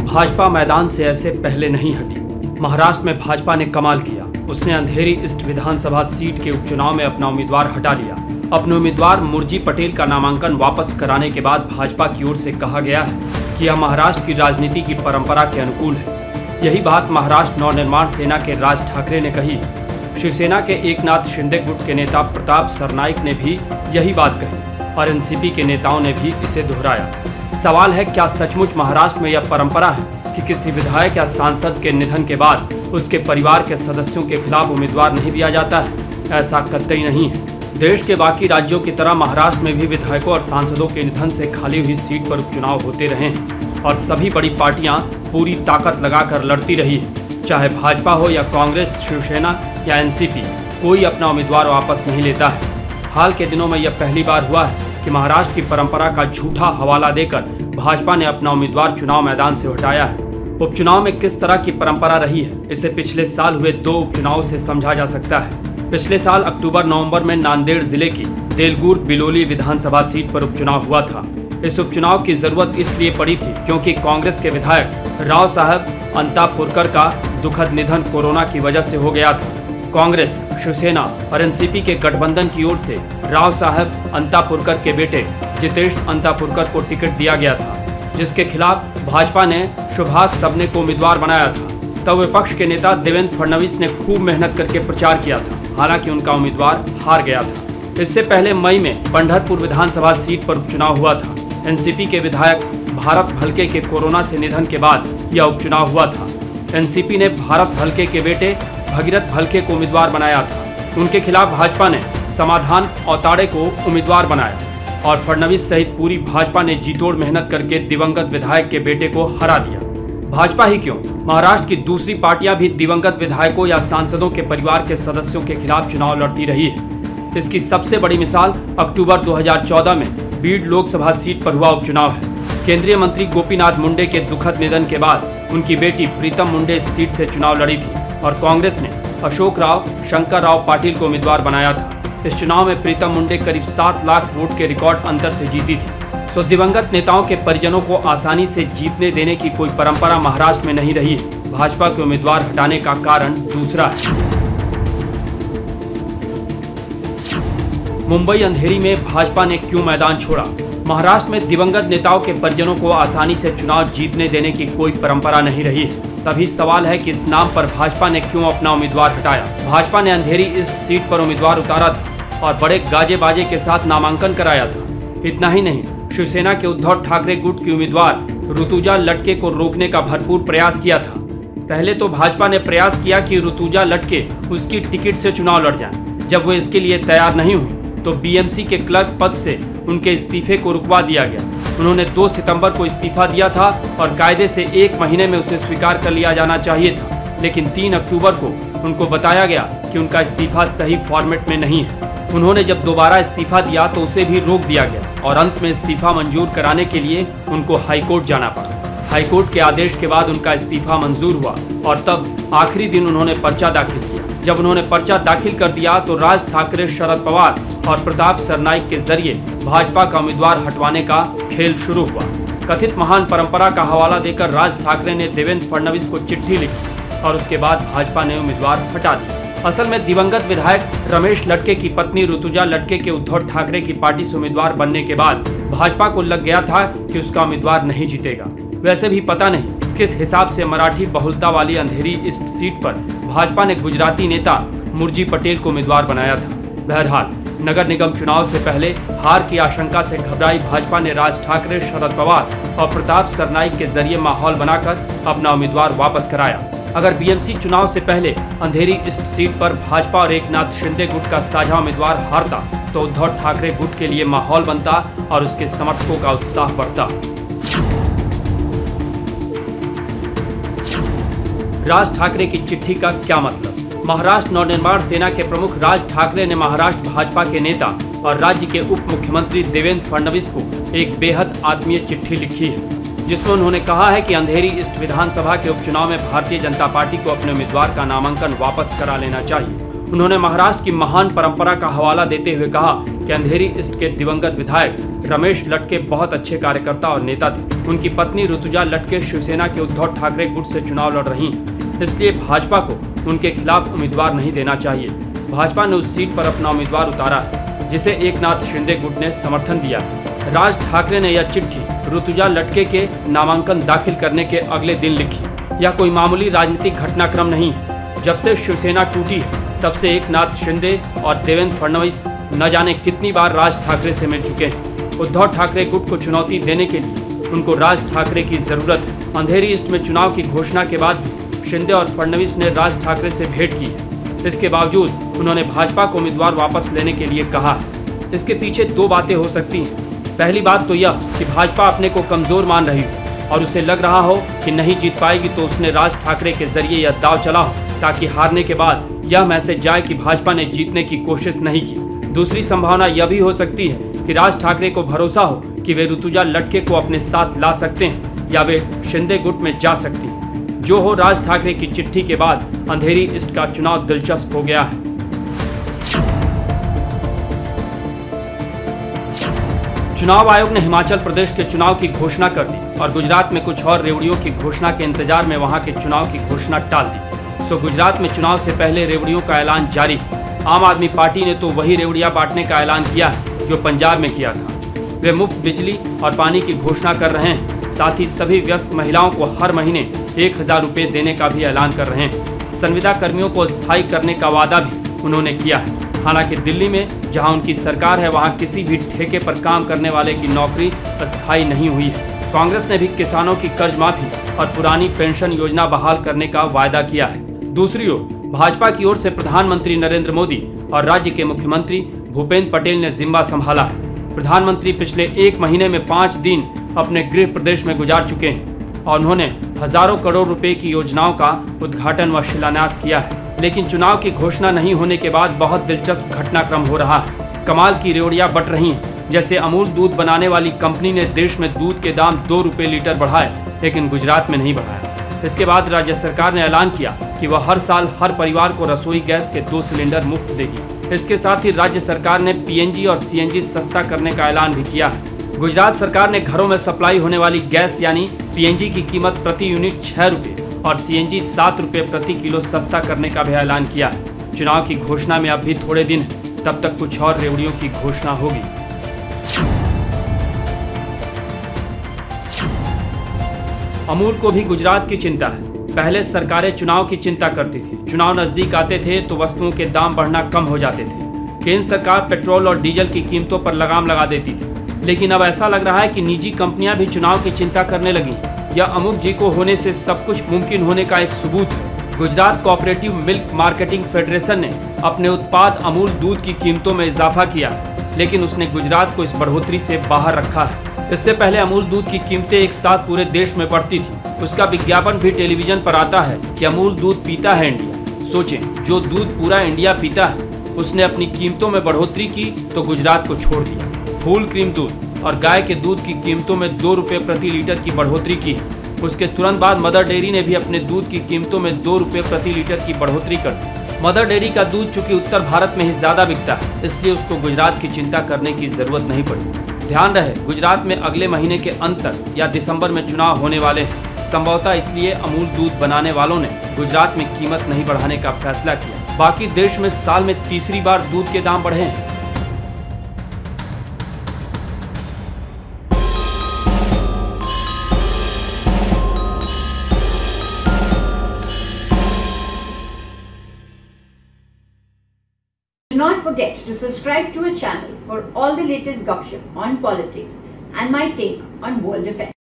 भाजपा मैदान से ऐसे पहले नहीं हटी। महाराष्ट्र में भाजपा ने कमाल किया। उसने अंधेरी ईस्ट विधानसभा सीट के उपचुनाव में अपना उम्मीदवार हटा लिया। अपने उम्मीदवार मुर्जी पटेल का नामांकन वापस कराने के बाद भाजपा की ओर से कहा गया है कि यह महाराष्ट्र की राजनीति की परंपरा के अनुकूल है। यही बात महाराष्ट्र नवनिर्माण सेना के राज ठाकरे ने कही। शिवसेना के एकनाथ शिंदे गुट के नेता प्रताप सरनाईक ने भी यही बात कही और एनसीपी के नेताओं ने भी इसे दोहराया। सवाल है, क्या सचमुच महाराष्ट्र में यह परंपरा है कि किसी विधायक या सांसद के निधन के बाद उसके परिवार के सदस्यों के खिलाफ उम्मीदवार नहीं दिया जाता है? ऐसा कतई नहीं है। देश के बाकी राज्यों की तरह महाराष्ट्र में भी विधायकों और सांसदों के निधन से खाली हुई सीट पर उपचुनाव होते रहे हैं और सभी बड़ी पार्टियां पूरी ताकत लगाकर लड़ती रही है। चाहे भाजपा हो या कांग्रेस, शिवसेना या एनसीपी, कोई अपना उम्मीदवार वापस नहीं लेता है। हाल के दिनों में यह पहली बार हुआ है कि महाराष्ट्र की परंपरा का झूठा हवाला देकर भाजपा ने अपना उम्मीदवार चुनाव मैदान से हटाया है। उपचुनाव में किस तरह की परंपरा रही है, इसे पिछले साल हुए 2 उपचुनाव से समझा जा सकता है। पिछले साल अक्टूबर-नवंबर में नांदेड़ जिले की देलगुर बिलोली विधानसभा सीट पर उपचुनाव हुआ था। इस उपचुनाव की जरूरत इसलिए पड़ी थी क्योंकि कांग्रेस के विधायक राव साहब अंतापुरकर का दुखद निधन कोरोना की वजह से हो गया था। कांग्रेस, शिवसेना और एनसीपी के गठबंधन की ओर से राव साहब अंतापुरकर के बेटे जितेश अंतापुरकर को टिकट दिया गया था, जिसके खिलाफ भाजपा ने सुभाष सबने को उम्मीदवार बनाया था। तब विपक्ष के नेता देवेंद्र फडणवीस ने खूब मेहनत करके प्रचार किया था, हालांकि उनका उम्मीदवार हार गया था। इससे पहले मई में पंढरपुर विधानसभा सीट पर उपचुनाव हुआ था। एनसीपी के विधायक भारत भलके के कोरोना से निधन के बाद यह उपचुनाव हुआ था। एनसीपी ने भारत भलके के बेटे भगीरथ भलके को उम्मीदवार बनाया था। उनके खिलाफ भाजपा ने समाधान औताड़े को उम्मीदवार बनाया और फडणवीस सहित पूरी भाजपा ने जीतोड़ मेहनत करके दिवंगत विधायक के बेटे को हरा दिया। भाजपा ही क्यों, महाराष्ट्र की दूसरी पार्टियां भी दिवंगत विधायकों या सांसदों के परिवार के सदस्यों के खिलाफ चुनाव लड़ती रही है। इसकी सबसे बड़ी मिसाल अक्टूबर 2014 में बीड लोकसभा सीट पर हुआ उपचुनाव है। केंद्रीय मंत्री गोपीनाथ मुंडे के दुखद निधन के बाद उनकी बेटी प्रीतम मुंडे इस सीट से चुनाव लड़ी थी और कांग्रेस ने अशोक राव शंकर राव पाटिल को उम्मीदवार बनाया था। इस चुनाव में प्रीतम मुंडे करीब 7 लाख वोट के रिकॉर्ड अंतर से जीती थी। दिवंगत नेताओं के परिजनों को आसानी से जीतने देने की कोई परंपरा महाराष्ट्र में नहीं रही है। भाजपा के उम्मीदवार हटाने का कारण दूसरा है। मुंबई अंधेरी में भाजपा ने क्यों मैदान छोड़ा? महाराष्ट्र में दिवंगत नेताओं के परिजनों को आसानी से चुनाव जीतने देने की कोई परंपरा नहीं रही है। तभी सवाल है कि इस नाम पर भाजपा ने क्यों अपना उम्मीदवार हटाया। भाजपा ने अंधेरी ईस्ट सीट पर उम्मीदवार उतारा था और बड़े गाजे बाजे के साथ नामांकन कराया था। इतना ही नहीं, शिवसेना के उद्धव ठाकरे गुट की उम्मीदवार ऋतुजा लटके को रोकने का भरपूर प्रयास किया था। पहले तो भाजपा ने प्रयास किया कि ऋतुजा लटके उसकी टिकट से चुनाव लड़ जाएं। जब वो इसके लिए तैयार नहीं हुई तो बीएमसी के क्लर्क पद से उनके इस्तीफे को रुकवा दिया गया। उन्होंने 2 सितंबर को इस्तीफा दिया था और कायदे से 1 महीने में उसे स्वीकार कर लिया जाना चाहिए था, लेकिन 3 अक्टूबर को उनको बताया गया कि उनका इस्तीफा सही फॉर्मेट में नहीं है। उन्होंने जब दोबारा इस्तीफा दिया तो उसे भी रोक दिया गया और अंत में इस्तीफा मंजूर कराने के लिए उनको हाईकोर्ट जाना पड़ा। हाईकोर्ट के आदेश के बाद उनका इस्तीफा मंजूर हुआ और तब आखिरी दिन उन्होंने पर्चा दाखिल किया। जब उन्होंने पर्चा दाखिल कर दिया तो राज ठाकरे, शरद पवार और प्रताप सरनाईक के जरिए भाजपा का उम्मीदवार हटवाने का खेल शुरू हुआ। कथित महान परंपरा का हवाला देकर राज ठाकरे ने देवेंद्र फडणवीस को चिट्ठी लिखी और उसके बाद भाजपा ने उम्मीदवार हटा दिया। असल में दिवंगत विधायक रमेश लटके की पत्नी ऋतुजा लटके के उद्धव ठाकरे की पार्टी से उम्मीदवार बनने के बाद भाजपा को लग गया था कि उसका उम्मीदवार नहीं जीतेगा। वैसे भी पता नहीं किस हिसाब से मराठी बहुलता वाली अंधेरी ईस्ट सीट पर भाजपा ने गुजराती नेता मुर्जी पटेल को उम्मीदवार बनाया था। बहरहाल नगर निगम चुनाव से पहले हार की आशंका से घबराई भाजपा ने राज ठाकरे, शरद पवार और प्रताप सरनाईक के जरिए माहौल बनाकर अपना उम्मीदवार वापस कराया। अगर बीएमसी चुनाव से पहले अंधेरी ईस्ट सीट पर भाजपा और एकनाथ शिंदे गुट का साझा उम्मीदवार हारता तो उद्धव ठाकरे गुट के लिए माहौल बनता और उसके समर्थकों का उत्साह बढ़ता। राज ठाकरे की चिट्ठी का क्या मतलब? महाराष्ट्र नवनिर्माण सेना के प्रमुख राज ठाकरे ने महाराष्ट्र भाजपा के नेता और राज्य के उप मुख्यमंत्री देवेंद्र फडणवीस को एक बेहद आत्मीय चिट्ठी लिखी है, जिसमें उन्होंने कहा है कि अंधेरी ईस्ट विधानसभा के उपचुनाव में भारतीय जनता पार्टी को अपने उम्मीदवार का नामांकन वापस करा लेना चाहिए। उन्होंने महाराष्ट्र की महान परंपरा का हवाला देते हुए कहा कि अंधेरी ईस्ट के दिवंगत विधायक रमेश लटके बहुत अच्छे कार्यकर्ता और नेता थे। उनकी पत्नी ऋतुजा लटके शिवसेना के उद्धव ठाकरे गुट से चुनाव लड़ रही, इसलिए भाजपा को उनके खिलाफ उम्मीदवार नहीं देना चाहिए। भाजपा ने उस सीट पर अपना उम्मीदवार उतारा है, जिसे एकनाथ शिंदे गुट ने समर्थन दिया। राज ठाकरे ने यह चिट्ठी ऋतुजा लटके के नामांकन दाखिल करने के अगले दिन लिखी। यह कोई मामूली राजनीतिक घटनाक्रम नहीं है। जब से शिवसेना टूटी है, तब से एकनाथ शिंदे और देवेंद्र फडणवीस न जाने कितनी बार राज ठाकरे से मिल चुके हैं। उद्धव ठाकरे गुट को चुनौती देने के लिए उनको राज ठाकरे की जरूरत है। अंधेरी ईस्ट में चुनाव की घोषणा के बाद भी शिंदे और फडणवीस ने राज ठाकरे से भेंट की है। इसके बावजूद उन्होंने भाजपा को उम्मीदवार वापस लेने के लिए कहा है। इसके पीछे दो बातें हो सकती हैं। पहली बात तो यह कि भाजपा अपने को कमजोर मान रही हो और उसे लग रहा हो कि नहीं जीत पाएगी, तो उसने राज ठाकरे के जरिए यह दाव चला हो ताकि हारने के बाद यह मैसेज जाए कि भाजपा ने जीतने की कोशिश नहीं की। दूसरी संभावना यह भी हो सकती है कि राज ठाकरे को भरोसा हो कि वे ऋतुजा लटके को अपने साथ ला सकते हैं या वे शिंदे गुट में जा सकती हैं। जो हो, राज ठाकरे की चिट्ठी के बाद अंधेरी ईस्ट का चुनाव दिलचस्प हो गया है। चुनाव आयोग ने हिमाचल प्रदेश के चुनाव की घोषणा कर दी और गुजरात में कुछ और रेवड़ियों की घोषणा के इंतजार में वहां के चुनाव की घोषणा टाल दी। सो गुजरात में चुनाव से पहले रेवड़ियों का ऐलान जारी। आम आदमी पार्टी ने तो वही रेवड़ियां बांटने का ऐलान किया है जो पंजाब में किया था। वे मुफ्त बिजली और पानी की घोषणा कर रहे हैं। साथ ही सभी वयस्क महिलाओं को हर महीने 1000 रुपये देने का भी ऐलान कर रहे हैं। संविदा कर्मियों को स्थायी करने का वादा भी उन्होंने किया है। हालांकि दिल्ली में जहां उनकी सरकार है, वहां किसी भी ठेके पर काम करने वाले की नौकरी अस्थायी नहीं हुई है। कांग्रेस ने भी किसानों की कर्ज माफी और पुरानी पेंशन योजना बहाल करने का वायदा किया है। दूसरी ओर भाजपा की ओर से प्रधानमंत्री नरेंद्र मोदी और राज्य के मुख्यमंत्री भूपेंद्र पटेल ने जिम्मा संभाला है। प्रधानमंत्री पिछले 1 महीने में 5 दिन अपने गृह प्रदेश में गुजार चुके हैं और उन्होंने हजारों करोड़ रुपए की योजनाओं का उद्घाटन व शिलान्यास किया है। लेकिन चुनाव की घोषणा नहीं होने के बाद बहुत दिलचस्प घटनाक्रम हो रहा है। कमाल की रेवड़ियां बट रही हैं। जैसे अमूल दूध बनाने वाली कंपनी ने देश में दूध के दाम 2 रुपए लीटर बढ़ाए, लेकिन गुजरात में नहीं बढ़ाया। इसके बाद राज्य सरकार ने ऐलान किया कि वह हर साल हर परिवार को रसोई गैस के 2 सिलेंडर मुफ्त देगी। इसके साथ ही राज्य सरकार ने पीएनजी और सीएनजी सस्ता करने का ऐलान भी किया है। गुजरात सरकार ने घरों में सप्लाई होने वाली गैस यानी पीएनजी की कीमत प्रति यूनिट 6 रुपए और सीएनजी 7 रुपए प्रति किलो सस्ता करने का भी ऐलान किया है। चुनाव की घोषणा में अब भी थोड़े दिन है, तब तक कुछ और रेवड़ियों की घोषणा होगी। अमूल को भी गुजरात की चिंता है। पहले सरकारें चुनाव की चिंता करती थी। चुनाव नजदीक आते थे तो वस्तुओं के दाम बढ़ना कम हो जाते थे। केंद्र सरकार पेट्रोल और डीजल की कीमतों पर लगाम लगा देती थी। लेकिन अब ऐसा लग रहा है कि निजी कंपनियां भी चुनाव की चिंता करने लगी। यह अमूल जी को होने से सब कुछ मुमकिन होने का एक सबूत है। Gujarat cooperative milk marketing federation ने अपने उत्पाद अमूल दूध की कीमतों में इजाफा किया है, लेकिन उसने गुजरात को इस बढ़ोतरी से बाहर रखा है। इससे पहले अमूल दूध की कीमतें एक साथ पूरे देश में बढ़ती थी। उसका विज्ञापन भी टेलीविजन पर आता है कि अमूल दूध पीता है इंडिया। सोचें, जो दूध पूरा इंडिया पीता है उसने अपनी कीमतों में बढ़ोतरी की तो गुजरात को छोड़ दिया। फूल क्रीम दूध और गाय के दूध की कीमतों में 2 रुपए प्रति लीटर की बढ़ोतरी की है। उसके तुरंत बाद मदर डेयरी ने भी अपने दूध की कीमतों में 2 रुपए प्रति लीटर की बढ़ोतरी कर दी। मदर डेयरी का दूध चूंकि उत्तर भारत में ही ज्यादा बिकता है, इसलिए उसको गुजरात की चिंता करने की जरूरत नहीं पड़ी। ध्यान रहे, गुजरात में अगले महीने के अंत तक या दिसंबर में चुनाव होने वाले हैं। संभवतः इसलिए अमूल दूध बनाने वालों ने गुजरात में कीमत नहीं बढ़ाने का फैसला किया। बाकी देश में साल में तीसरी बार दूध के दाम बढ़े हैं। Do not forget to subscribe to our channel for all the latest gossip on politics and my take on world affairs.